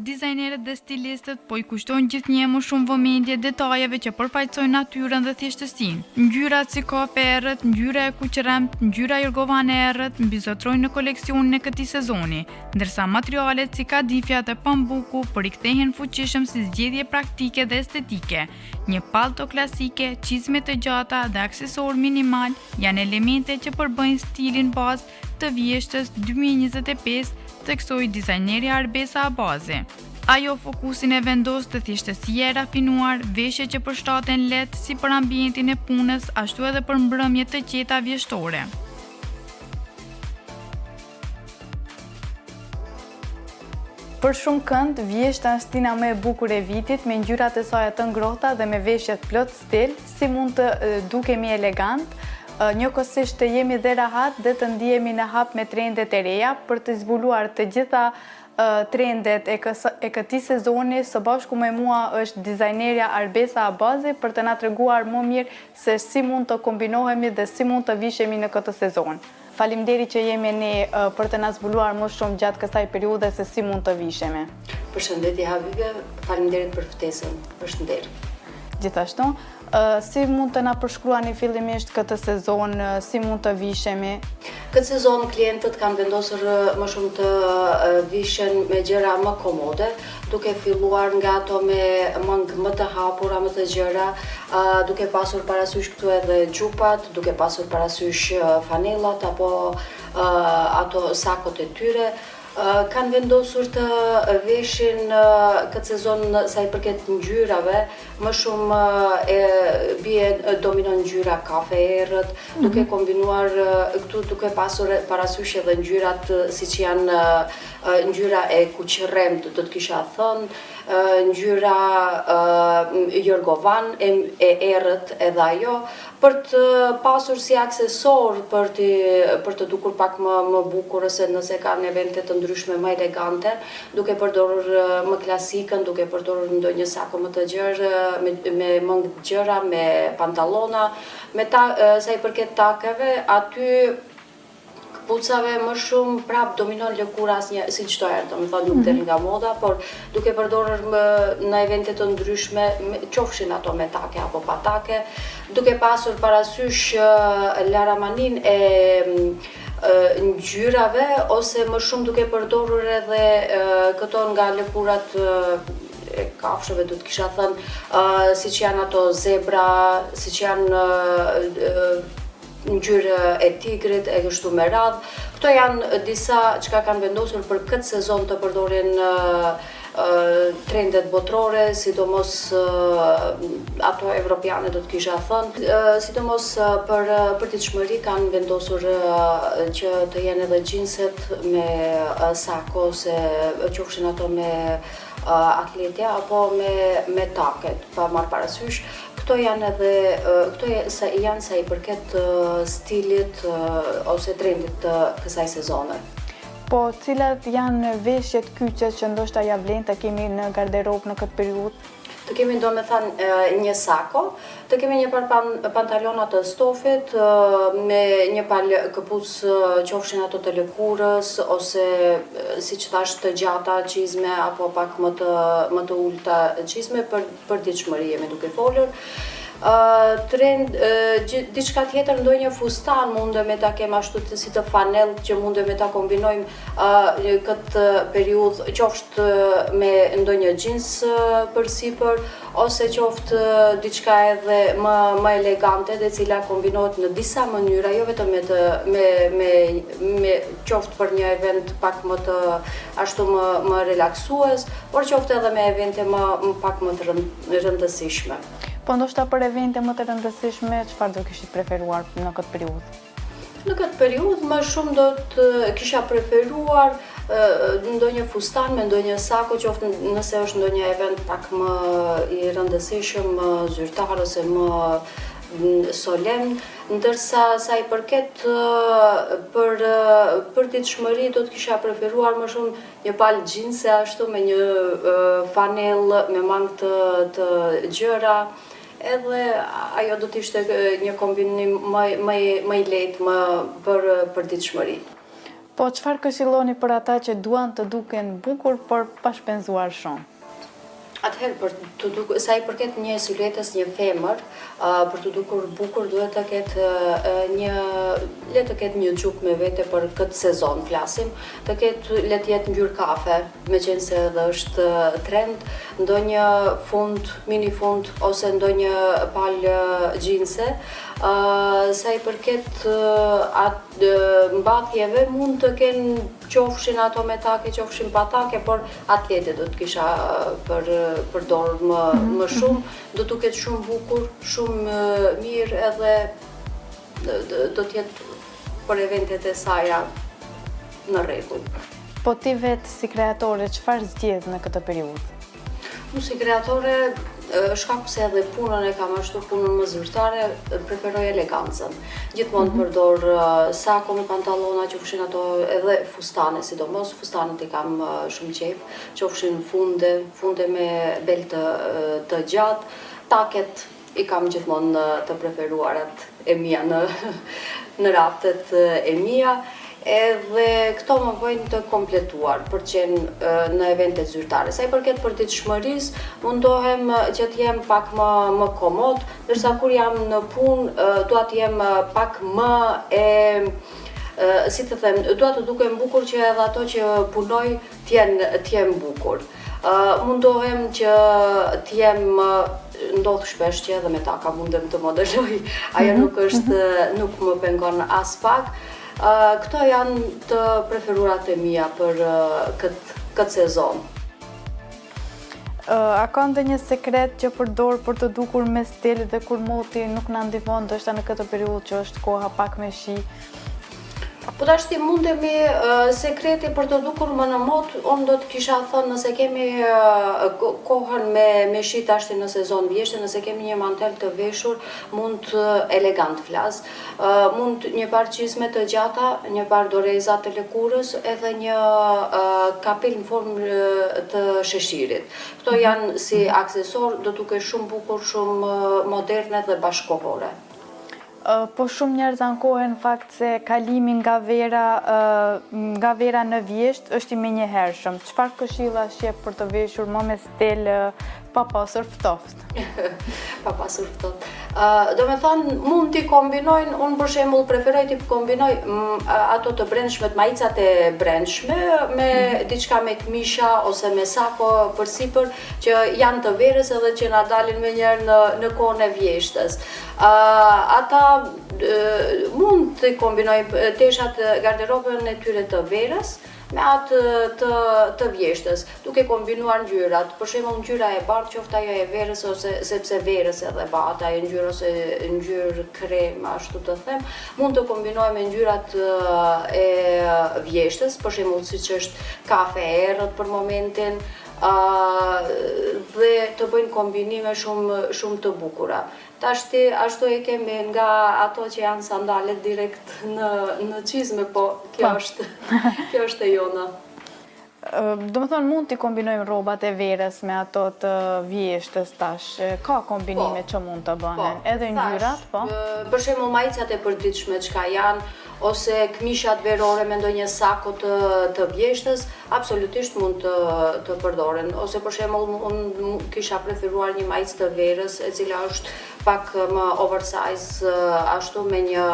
dizajnerët dhe stilistët po i kushtojnë gjithnjë më shumë vëmendje detajeve që përfaqësojnë natyrën dhe thjeshtësinë. Ngjyrat si kape errët, ngjyra e kuqeremt, ngjyra jorgovane errët mbizotrojnë në koleksionin e këtij sezoni, ndërsa materialet si kadifja dhe pambuku përikthehen fuqishëm si zgjedhje praktike dhe estetike. Një pallto klasike, çizme të gjata dhe aksesor minimal janë elemente që përbëjnë stilin bazë të vjeshtës 2025 theksoi dizajneri Arbesa Abazi. Ajo fokusin e vendos të thjeshtësia e rafinuar, veshje që përshtaten lehtë si për ambientin e punës, ashtu edhe për mbrëmje të qeta vjeshtore. Për shumë kënd, vjeshta është stina më e bukur e vitit, me ngjyrat e saj të ngrohta dhe me veshjet plot stil, si mund të dukemi elegant, njëkohësisht të jemi dhe rahat dhe të ndihemi në hap me trendet e reja për të zbuluar të gjitha trendet e këtij sezoni. Së bashku me mua është dizajnerja Arbesa Abazi për të na treguar më mirë se si mund të kombinohemi dhe si mund të vishemi në këtë sezon. Faleminderit që jemi ne për të na zbuluar më shumë gjatë kësaj periudhe se si mund të vishemi. Përshëndetje Habibe, faleminderit për ftesën. Përshëndet. Gjithashtu, si mund të na përshkruani fillimisht këtë sezon, si mund të vishemi? Këtë sezon klientët kanë vendosur më shumë të vishen me gjëra më komode, duke filluar nga ato me mëngë më të hapura, më të gjëra, duke pasur parasysh këtu edhe xhupat, duke pasur parasysh fanellat apo ato sakot e tyre. Kanë vendosur të veshin këtë sezon sa i përket ngjyrave, më shumë dominon ngjyra kafe errët, duke kombinuar këtu, duke pasur parasysh edhe ngjyrat siç janë ngjyra e kuqeremt, do të kisha thënë, ngjyra jorgovan e errët edhe ajo, për të pasur si aksesor për të dukur pak më bukur, ose nëse kanë evente të ndryshme më elegante, duke përdorur më klasikën, duke përdorur ndonjë sako më të gjerë, me mëngë të gjëra, me pantallona, sa i përket takeve, aty këpucave më shumë prap dominon lëkura si çdo herë, domethënë nuk del nga moda, por duke përdorur në evente të ndryshme, qofshin ato me take apo pa take, duke pasur parasysh laramanin e ngjyrave, ose më shumë duke përdorur edhe këto nga lëkurat e kafshëve, do të kisha thënë, siç janë ato zebra, siç janë ngjyrë e tigrit, e kështu me radhë. Këto janë disa çka kanë vendosur për këtë sezon të përdorin trendet botërore, sidomos ato evropiane, do të kisha thënë. Sidomos për përditshmëri kanë vendosur që të jenë edhe xhinset me sako, ose qofshin ato me atletja apo me taket, pa marrë parasysh. Këto janë sa i përket stilit ose trendit të kësaj sezone. Po, cilat janë veshjet kyçe që ndoshta ja vlen të kemi në garderobë në këtë periudhë? Të kemi domethënë një sako, të kemi një par pantalona të stofit, me një palë këpucë, qofshin ato të lëkurës, ose siç thash të gjata çizme, apo pak më të ulta çizme, për ditëshmëri jemi duke folur. Diçka tjetër, ndonjë fustan mundem me ta kem ashtu si të fanell, që mundem me ta kombinojmë këtë periudhë, qoftë me ndonjë jeans përsipër, ose qoftë diçka edhe më elegante, dhe cila kombinohet në disa mënyra, jo vetëm me qoftë për një event pak më të ashtu më relaksues, por qoftë edhe me evente pak më të rëndësishme. Po ndoshta për evente më të rëndësishme, çfarë do kishit preferuar në këtë periudhë? Në këtë periudhë më shumë do të kisha preferuar ndonjë fustan me ndonjë sako, qoftë nëse është ndonjë event pak më i rëndësishëm, më zyrtar ose më solemn, ndërsa sa i përket për ditëshmëri do të kisha preferuar më shumë një palë xhinse ashtu me një fanell me mangë të gjëra, edhe ajo do të ishte një kombinim më i lehtë për ditëshmëri. Po, çfarë këshilloni për ata që duan të duken bukur, por pa shpenzuar shumë? Atëherë, sa i përket një siluetës, një femër, për të dukur bukur duhet të ketë le të ketë një xhuk me vete për këtë sezon, flasim, le të jetë ngjyrë kafe, meqense edhe është trend, ndonjë fund, mini fund ose ndonjë palë xhinse. Sa i përket mbathjeve mund të kenë qofshin ato me take, qofshin pa take, por atletet do të kisha përdor më shumë, do të ketë shumë bukur, shumë mirë edhe do të jetë për eventet e saja në rregull. Po ti vetë si kreatore, çfarë zgjedh në këtë periudhë? Unë si kreatore, shkaku se edhe punën e kam ashtu, punën më zyrtare, preferoj elegancën. Gjithmonë përdor sako me pantallona, qofshin ato edhe fustane, sidomos fustanet i kam shumë qejf, qofshin funde me bel të gjatë, taket i kam gjithmonë të preferuarat e mia në raftet e mia. Edhe këto më bëjnë të kompletuar për qenë në eventet zyrtare. Sa i përket përditshmërisë, mundohem që të jem pak më komod, ndërsa kur jam në punë, dua të jem pak më si të them, dua të dukem bukur që edhe ato që punoj të jenë bukur. Mundohem që të jem ndodh shpesh që edhe me taka mundem të modeloj, ajo nuk më pengon as pak. Këto janë të preferuarat e mia për këtë sezon. A ka ndonjë sekret që përdor për të dukur me stil dhe kur moti nuk na ndihmon ndoshta në këtë periudhë që është koha pak me shi? Po tashti mundemi sekreti për të dukur më në mod, unë do të kisha thënë nëse kemi kohën me shi tashti në sezon vjeshtë, nëse kemi një mantel të veshur, mund elegant flas, mund një par çizme të gjata, një par doreza të lëkurës, edhe një kapel në formë të sheshirit. Këto janë si aksesor, do t'u kesh shumë bukur, shumë moderne dhe bashkohore. Po shumë njerëz ankohen në fakt se kalimi nga vera në vjesht është i menjëhershëm. Çfarë këshilla shjep për të veshur më me stil pa pasur ftoft? Pa pasur ftoft. Do me thonë, mund t'i kombinojnë, unë për shembull preferoj t'i kombinoj ato të brendshmet, majicat e brendshme me diçka me këmisha ose me sako përsipër që janë të verës edhe që na dalin me njerë në kohën e vjeshtës. Ata mund të kombinojnë teshat garderobën e tyre të verës me atë të vjeshtës, duke kombinuar ngjyrat. Për shembull, ngjyra e bardhë qoftë ajo e verës ose sepse verës edhe bata e ngjyrë ose ngjyrë krem, ashtu të them, mund të kombinohet me ngjyrat e vjeshtës, për shembull siç është kafe e errët për momentin, dhe të bëjnë kombinime shumë të bukura. Tashti ashtu e kemi nga ato që janë sandalet direkt në çizme, po kjo është e jona. Do me thonë, mund t'i kombinojmë rrobat e verës me ato të vjeshtës tash. Ka kombinime që mund të bëhen, edhe ngjyrat, po? Për shembull, majicat e përditshme çka janë, ose këmishat verore me ndonjë sako të vjeshtës, absolutisht mund të përdoren. Ose për shembull, unë kisha preferuar një majicë të verës, e cila është pak më oversize, ashtu me një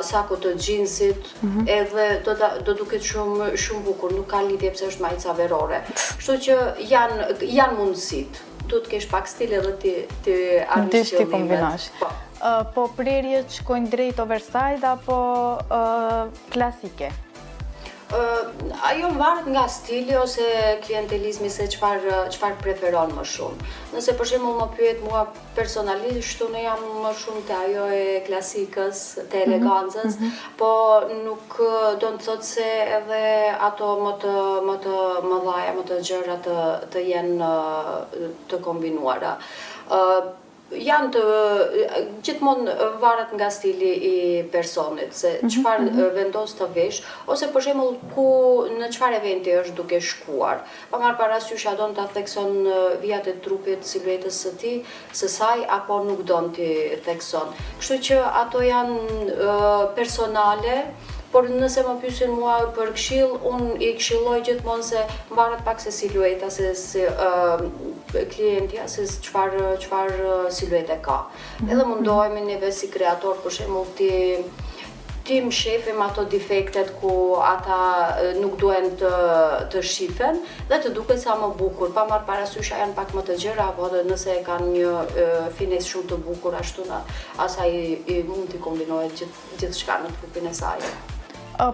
sako të xhinsit, edhe do duket shumë bukur, nuk ka lidhje pse është majica verore. Kështu që janë mundësitë. Duhet të kesh pak stil edhe ti arrish qëllimet. Po prerjet shkojnë drejt oversize apo klasike? Ajo varet nga stili ose klientelizmi se çfarë preferon më shumë. Nëse për shembull më pyet mua personalisht, unë jam më shumë te ajo e klasikës, te elegancës, po nuk do të thotë se edhe ato më të mëdhaja, më të gjëra të jenë të kombinuara. Gjithmonë varet nga stili i personit, se çfarë vendos të vesh, ose për shembull në çfarë eventi është duke shkuar. Pa marrë parasysh a don ta thekson vijat e trupit, siluetës së tij, së saj, apo nuk don t'i thekson. Kështu që ato janë personale, por nëse më pyesin mua për këshill, unë i këshilloj gjithmonë se mbaret pak se silueta, se klientja, se çfarë siluete ka. Edhe mundohemi neve si kreator, për shembull, ti më shefim ato defektet ku ata nuk duhen të shifen dhe të duket sa më bukur, pa marrë parasysh a janë pak më të gjera, apo edhe nëse kanë një finesë shumë të bukur, ashtu asaj i mund t'i kombinohet gjithçka në trupin e saj.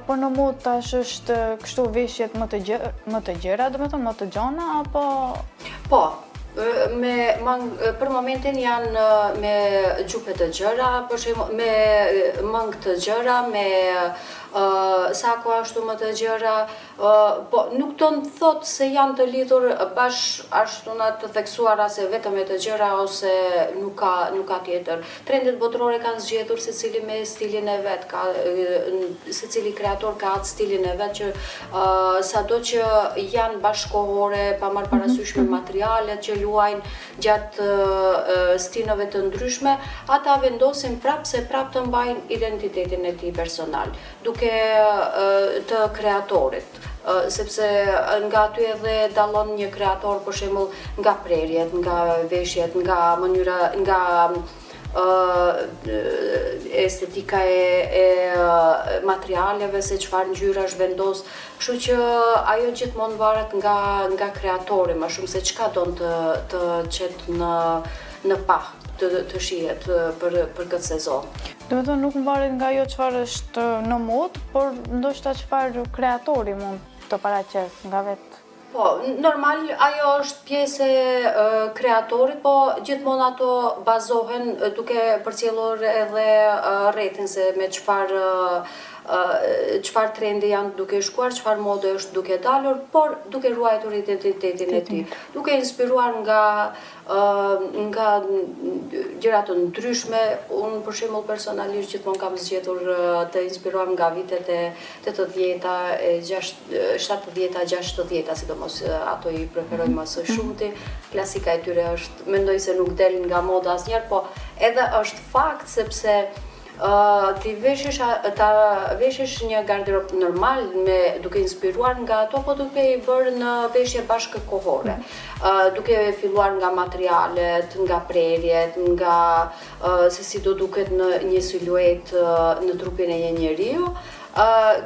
Por në mod tash është kështu veshjet më të gjera, do të thonë më të gjona, apo? Po, për momentin janë me gjupe të gjëra, për shembull me mëngë të gjëra, me sako ashtu më të gjëra, po nuk do të thotë se janë të lidhur bashkë ashtu të theksuara se vetëm me të gjëra ose nuk ka tjetër. Trendet botërore kanë zgjedhur secili me stilin e vet, secili kreator ka atë stilin e vet që sado që janë bashkëkohore, pa marrë parasysh me materialet që luajnë gjatë stinëve të ndryshme, ata vendosin prapë se prapë të mbajnë identitetin e tij personal, duke të kreatorit. Sepse nga aty edhe dallon një kreator, për shembull, nga prerjet, nga veshjet, nga mënyra, nga estetika e materialeve, se çfarë ngjyrash vendos. Kështu që ajo gjithmonë varet nga kreatori, më shumë se çka don të qet në pah, të shihet për këtë sezon. Do të thonë nuk varet nga ajo çfarë është në modë, por ndoshta çfarë kreatori mund të paraqes nga vetë. Po, normal, ajo është pjesë e kreatorit, po gjithmonë ato bazohen duke përcjellur edhe rrethin se me çfarë trendi janë duke shkuar, çfarë mode është duke dalur, por duke ruajtur identitetin e tij, duke inspiruar nga gjëra të ndryshme. Unë për shembull personalisht gjithmonë kam zgjedhur të inspiruar nga vitet e 80-ta, 70-ta, 60-ta, sidomos ato i preferoj më së shumti. Klasika e tyre është, mendoj se nuk del nga moda asnjëherë, po edhe është fakt sepse ti veshesh një garderob normal duke inspiruar nga ato, po duke i bërë në veshje bashkëkohore, duke filluar nga materialet, nga prerjet, nga se si do duket në një siluet në trupin e një njeriu.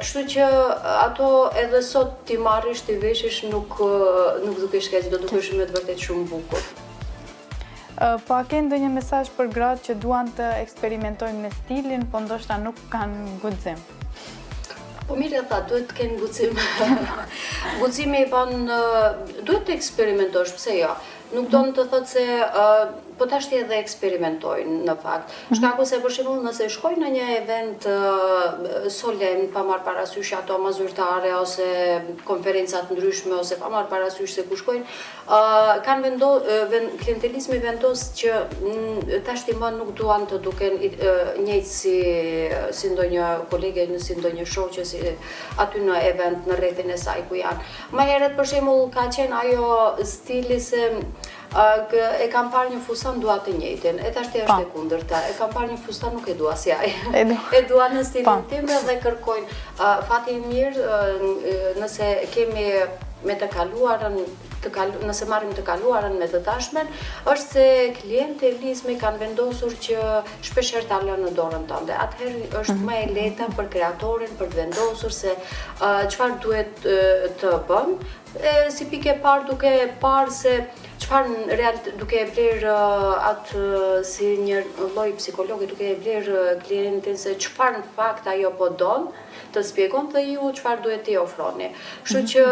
Kështu që ato edhe sot ti marrish, ti veshesh, nuk dukesh keq, do dukesh me të vërtet shumë bukur. Po a ke ndonjë mesazh për gratë që duan të eksperimentojnë me stilin, po ndoshta nuk kanë guxim? Po mirë e tha, duhet të kenë guxim. Guximi i bën, duhet të eksperimentosh, pse jo? Nuk do të thotë se po tashti edhe eksperimentojnë në fakt. Shkaku se për shembull nëse shkojnë në një event solemn, pa marrë parasysh ato mazyrtare ose konferencat ndryshme, ose pa marrë parasysh se ku shkojnë, klientelizmi vendos që tashti më nuk duan të duken njëjtë si ndonjë kolege, si ndonjë shoqe, si aty në event, në rrethin e saj ku janë. Më herët për shembull ka qenë ajo stili se e kam parë një fustan dua të njëjtin, e tashti është e kundërta, e kam parë një fustan nuk e dua si ai. E dua në stilin tim dhe kërkojnë. Fati i mirë, nëse kemi me të kaluarën, nëse marrim të kaluarën me të tashmen, është se klientelizmi kanë vendosur që shpeshherë ta lënë në dorën tënde. Atëherë është më e lehta për kreatorin për të vendosur se çfarë duhet të bën. Si pikë e parë duke parë se duke e blerë atë si një lloj psikologi, duke e blerë klientin se çfarë në fakt ajo po don, të shpjegon dhe ju çfarë duhet t'i ofroni. Kështu që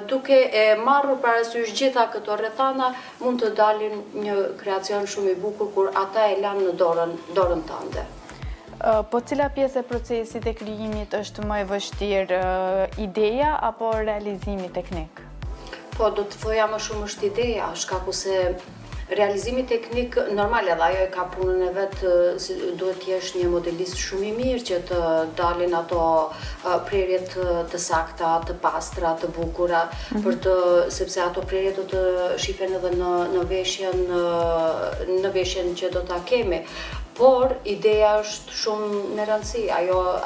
duke e marrur parasysh gjitha këto rrethana, mund të dalin një kreacion shumë i bukur kur ata e lanë në dorën tënde. Po cila pjesë e procesit e krijimit është më e vështirë, ideja apo realizimi teknik? Po, do të thoja më shumë është ideja, shkaku se realizimi teknik, normal edhe ajo e ka punën e vetë, duhet t'jesh një modelist shumë i mirë që të dalin ato prerjet të sakta, të pastra, të bukura, sepse ato prerjet do të shifen edhe në veshjen që do ta kemi. por ideja është shumë në rëndësi,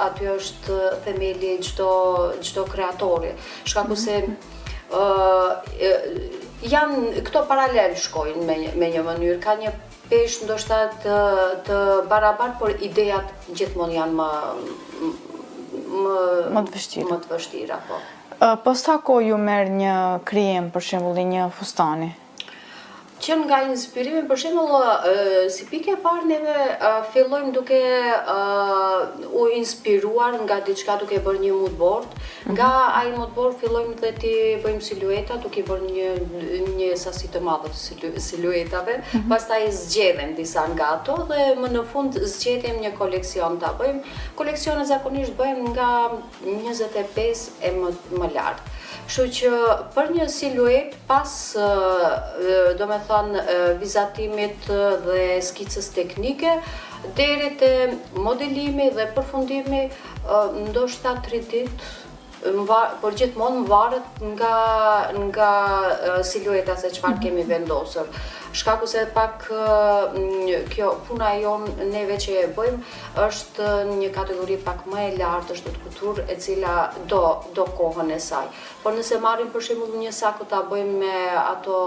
aty është themeli çdo kreatori. Shkaku se janë këto paralel shkojnë me një mënyrë, ka një peshë ndoshta të barabartë, por idejat gjithmonë janë më të vështira, po. Po sa kohë ju merr një krijim, për shembull, i një fustani? Që nga inspirimi, për shembull, si pikë e parë neve fillojmë duke u inspiruar nga diçka, duke bërë një mood board. Nga ai mood board fillojmë dhe ti bëjmë silueta, duke bërë një sasi të madhe të siluetave. Pastaj zgjedhim disa nga ato dhe më në fund zgjedhim një koleksion ta bëjmë. Koleksionet zakonisht bëjmë nga 25 e më lart. Kështu që për një siluet pas vizatimit dhe skicës teknike, deri te modelimi dhe përfundimi, ndoshta 3 ditë, por gjithmonë varet nga silueta se çfarë kemi vendosur. Shkaku se pak kjo puna jonë neve që e bëjmë është një kategori pak më e lartë, është të kulturë e cila do kohën e saj. Por nëse marrim për shembull një sako ta bëjmë me ato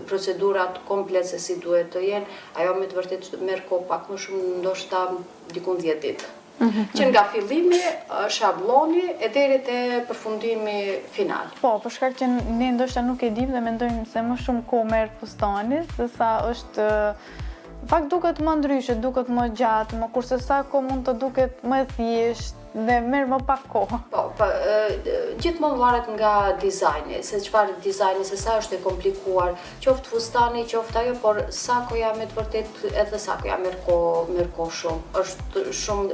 procedurat komplet se si duhet të jenë, ajo me të vërtetë merr kohë pak më shumë, ndoshta dikun 10 ditë. Që nga fillimi, shabloni e deri te përfundimi final. Po, për shkak që ne ndoshta nuk e dim dhe mendojmë se më shumë kohë merr fustani, se sa është fakt duket më ndryshe, duket më gjatë, më kurse sako mund të duket më thjesht dhe merr më pak kohë. Po, gjithmonë varet nga dizajni, se çfarë dizajni, se sa është e komplikuar, qoftë fustani, qoftë ajo, por sakoja me të vërtetë edhe sakoja merr kohë shumë. Është shumë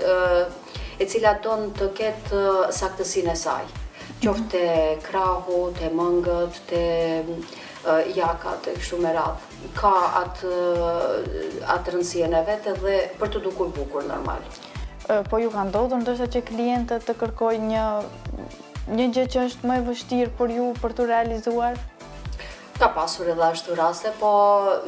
e cila don të ketë saktësinë e saj. Qoftë te krahu, te mëngët, te jakat e kështu me radhë. Ka atë rëndësien e vetë dhe për të dukur bukur normal. Po ju ka ndodhur ndoshta që klientët të kërkojnë një gjë që është më e vështirë për ju për të realizuar? Ka pasur edhe ashtu raste, po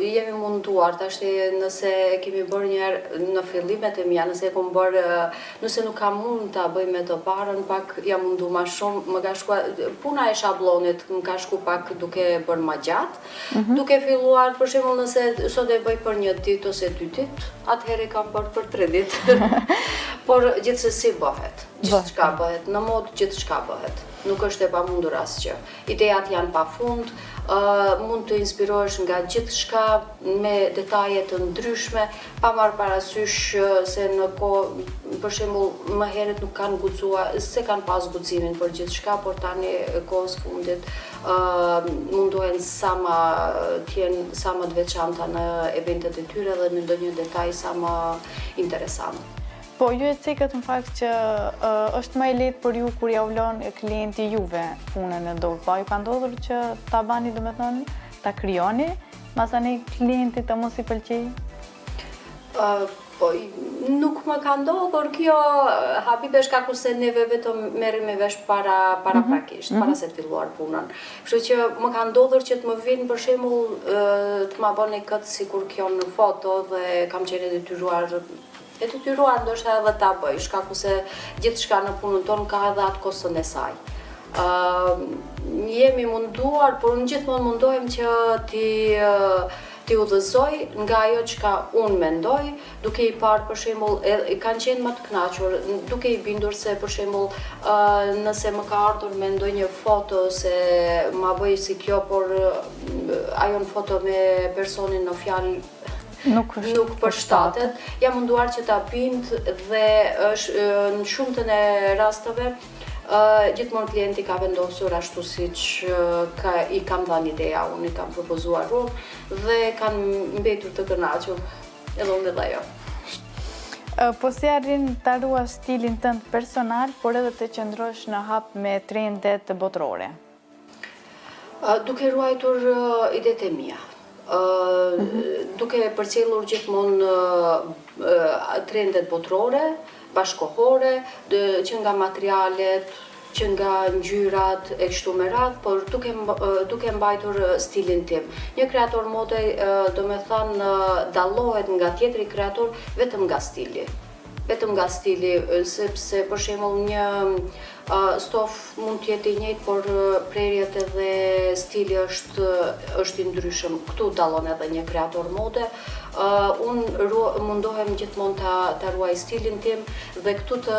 jemi munduar, tashti nëse kemi bërë njëherë në fillimet e mia, nëse nëse nuk kam mund ta bëj me të parën, pak jam mundu ma shumë, më ka shkuar puna e shablonit, më ka shku pak duke bërë ma gjatë, duke filluar, për shembull nëse sot e bëj për 1 ditë ose 2 ditë, atëherë kam bërë për 3 ditë. Por gjithsesi bëhet, gjithçka bëhet, në mod gjithçka bëhet. Nuk është e pamundur asgjë. Idejat janë pafund, mund të inspirohesh nga gjithçka me detaje të ndryshme, pa marrë parasysh se në kohë, për shembull, më herët nuk kanë guxuar, se kanë pas guximin për gjithçka, por tani kohës fundit mundohen sa më të veçanta në eventet e tyre dhe në ndonjë detaj sa më interesant. Po, ju e cekët në fakt që është më e lehtë për ju kur ja ulon klienti juve punën e dorë. Po, ju ka ndodhur që ta bani, domethënë, ta krijoni, masani klientit të mos i pëlqej? Po, nuk më ka ndodhur kjo, Habibe, shkaku se neve vetëm merrim me vesh paraprakisht, para se të filluar punën. Kështu që më ka ndodhur që të më vinë për shembull të ma bëni këtë sikur kjo në foto dhe kam qenë detyruar ndoshta edhe ta bëj, shkaku se gjithçka në punën tonë ka edhe atë kostën e saj. Jemi munduar, por unë gjithmonë mundohem që ti udhëzoj nga ajo çka unë mendoj, duke i parë për shembull, kanë qenë më të kënaqur, duke i bindur se për shembull nëse më ka ardhur me ndonjë foto se ma bëj si kjo, por ajo në foto me personin në fjalë nuk përshtatet, jam munduar që ta bind dhe në shumtën e rasteve gjithmonë klienti ka vendosur ashtu siç i kam dhënë ideja, unë i kam propozuar unë dhe kanë mbetur të kënaqur, edhe unë dhe ajo. Po si arrin ta ruash stilin tënd personal, por edhe të qëndrosh në hap me trendet botërore? Duke ruajtur idetë e mia. Duke përcjellur gjithmonë trendet botërore, bashkohore, që nga materialet, që nga ngjyrat e kështu me radhë, por duke mbajtur stilin tim. Një kreator mode, do me thënë, dallohet nga tjetri kreator vetëm nga stili. Sepse për shembull një stof mund të jetë i njëjtë, por prerjet edhe stili është i ndryshëm. Këtu dallon edhe një kreator mode. Unë mundohem gjithmonë ta ruaj stilin tim dhe këtu të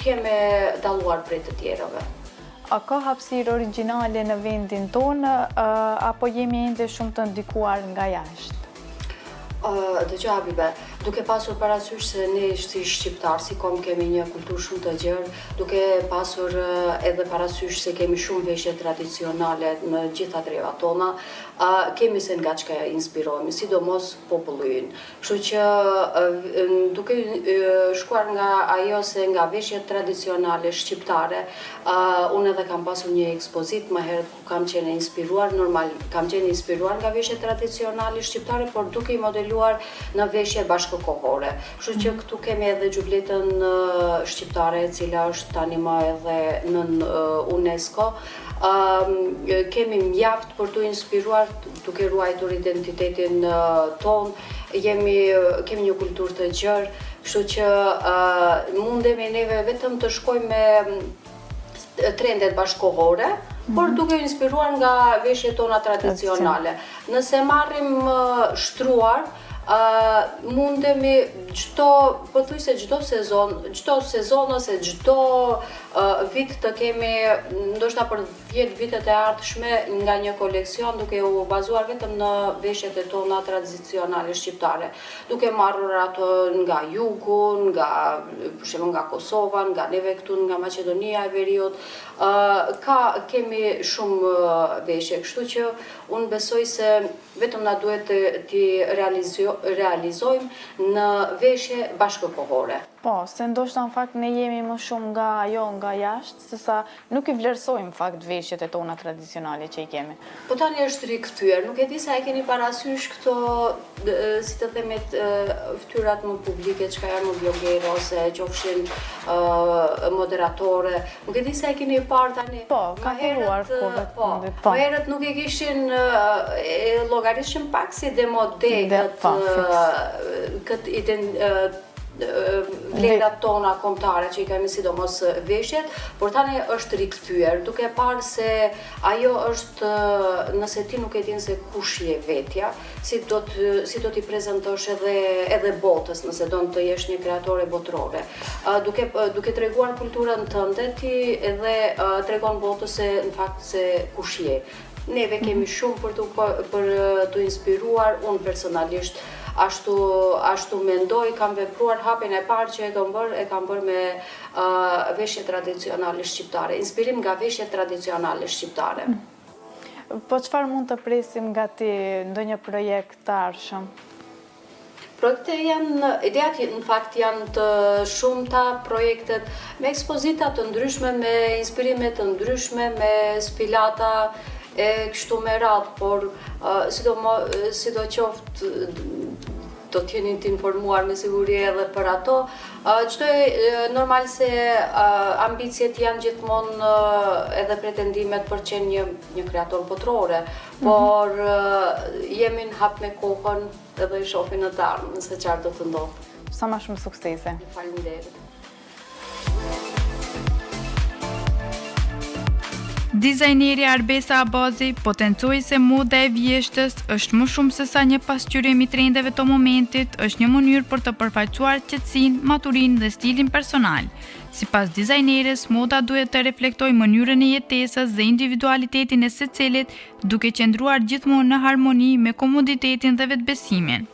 jem e dalluar prej të tjerëve. A ka hapësirë origjinale në vendin tonë, apo jemi ende shumë të ndikuar nga jashtë? Dëgjoj Habibe, duke pasur parasysh se ne si shqiptar, si kom kemi një kulturë shumë të gjerë, duke pasur edhe parasysh se kemi shumë veshje tradicionale në gjitha trevat tona, kemi se nga çka inspirohemi, sidomos populli ynë. Kështu që duke shkuar nga ajo se nga veshjet tradicionale shqiptare, unë edhe kam pasur një ekspozit më herët ku kam qenë inspiruar, normal kam qenë inspiruar nga veshjet tradicionale shqiptare, por duke i modeluar në veshje bashkëkohore. Kështu që këtu kemi edhe xhubletën shqiptare, e cila është tani më edhe nën UNESCO. Kemi mjaft për të inspiruar duke ruajtur identitetin ton, kemi një kulturë të gjerë, kështu që mundemi neve vetëm të shkojmë me trendet bashkohore, por duke inspiruar nga veshjet tona tradicionale. Nëse marrim shtruar, mundemi çdo sezon ose çdo vit të kemi, ndoshta për 10 vitet e ardhshme, nga një koleksion duke u bazuar vetëm në veshjet e tona tradicionale shqiptare, duke marrur ato nga jugu, për shembull nga Kosova, nga neve këtu nga Maqedonia e Veriut. Kemi shumë veshje, kështu që unë besoj se vetëm na duhet t'i realizojmë në veshje bashkëkohore. Po, se ndoshta në fakt ne jemi më shumë nga jashtë, sesa nuk i vlerësojmë në fakt veshjet e tona tradicionale që i kemi. Po tani është rikthyer, nuk e di sa e keni parasysh këto, si të themet, fytyrat më publike, çka janë më bloggerë ose qofshin moderatore. Nuk e di sa e keni parë tani. Po, ka filluar kohët fundit. Po. Më herët nuk e kishin llogarishin pak si demode këtë vlerat tona kombëtare që i kemi sidomos veshjet, por tani është rikthyer, duke parë se ajo është, nëse ti nuk e din se kush je vetja, si do t'i prezantosh edhe botës, nëse do të jesh një kreatore botërore. Duke treguar kulturën tënde, ti edhe tregon botës se në fakt se kush je. Neve kemi shumë për të inspiruar, unë personalisht ashtu mendoj, kam vepruar hapjen e parë që e kam bërë me veshje tradicionale shqiptare, inspirim nga veshje tradicionale shqiptare. Po çfarë mund të presim nga ti, ndonjë projekt të ardhshëm? Projekte ideat në fakt janë të shumta projektet, me ekspozita të ndryshme, me inspirime të ndryshme, me sfilata e kështu me radhë, por sido qoftë do t'jeni të informuar me siguri edhe për ato. Normal se ambicjet janë gjithmonë edhe pretendimet për qenë një kreator botërore, por jemi në hap me kohën edhe i shohin në të ardhmen nëse çfarë do të ndodhë. Sa më shumë suksese. Faleminderit. Dizajneri Arbesa Abazi potencoi se moda e vjeshtës është më shumë se sa një pasqyrim i trendeve të momentit, është një mënyrë për të përfaqësuar qetësinë, maturinë dhe stilin personal. Sipas dizajneres, moda duhet të reflektojë mënyrën e jetesës dhe individualitetin e secilit, duke qëndruar gjithmonë në harmoni me komoditetin dhe vetbesimin.